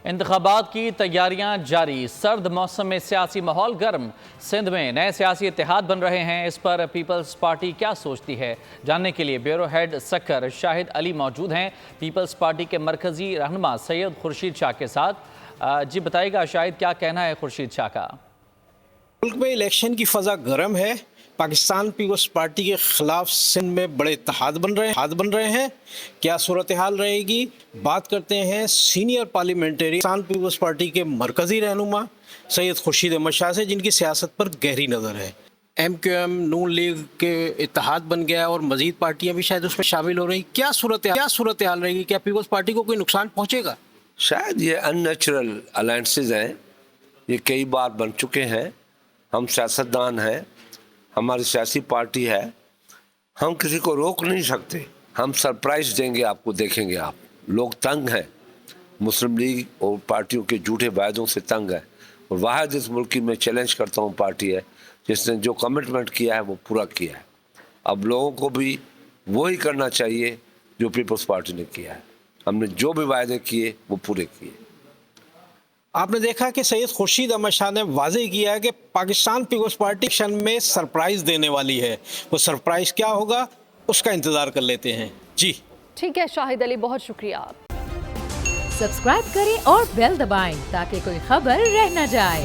انتخابات کی تیاریاں جاری، سرد موسم میں سیاسی ماحول گرم۔ سندھ میں نئے سیاسی اتحاد بن رہے ہیں، اس پر پیپلز پارٹی کیا سوچتی ہے جاننے کے لیے بیورو ہیڈ سکر شاہد علی موجود ہیں پیپلز پارٹی کے مرکزی رہنما سید خورشید شاہ کے ساتھ۔ جی بتائیے گا شاہد، کیا کہنا ہے خورشید شاہ کا؟ ملک میں الیکشن کی فضا گرم ہے۔ پاکستان پیپلز پارٹی کے خلاف سندھ میں بڑے اتحاد بن رہے ہیں۔ کیا صورتحال رہے گی؟ بات کرتے ہیں senior parliamentary Pakistan peoples party کے مرکزی رہنما سید خورشید احمد شاہ سے، جن کی سیاست پر گہری نظر ہے۔ ایم کیو ایم نون لیگ کے اتحاد بن گیا اور مزید پارٹیاں بھی شاید اس میں شامل ہو رہی۔ کیا صورتحال رہے گی؟ کیا پیپلز پارٹی کو کوئی نقصان پہنچے گا؟ شاید یہ ان نیچرل الائنسز ہیں، یہ کئی بار بن چکے ہیں۔ ہم سیاستدان ہیں، ہماری سیاسی پارٹی ہے، ہم کسی کو روک نہیں سکتے۔ ہم سرپرائز دیں گے آپ کو، دیکھیں گے آپ۔ لوگ تنگ ہیں، مسلم لیگ اور پارٹیوں کے جھوٹے وعدوں سے تنگ ہے، اور واحد اس ملک میں چیلنج کرتا ہوں پارٹی ہے جس نے جو کمٹمنٹ کیا ہے وہ پورا کیا ہے۔ اب لوگوں کو بھی وہی کرنا چاہیے جو پیپلز پارٹی نے کیا ہے۔ ہم نے جو بھی وعدے کیے وہ پورے کیے۔ آپ نے دیکھا کہ سید خورشید احمد شاہ نے واضح کیا ہے کہ پاکستان پیپلز پارٹی الیکشن میں سرپرائز دینے والی ہے۔ وہ سرپرائز کیا ہوگا اس کا انتظار کر لیتے ہیں۔ جی ٹھیک ہے شاہد علی، بہت شکریہ۔ سبسکرائب کریں اور بیل دبائیں تاکہ کوئی خبر رہ نہ جائے۔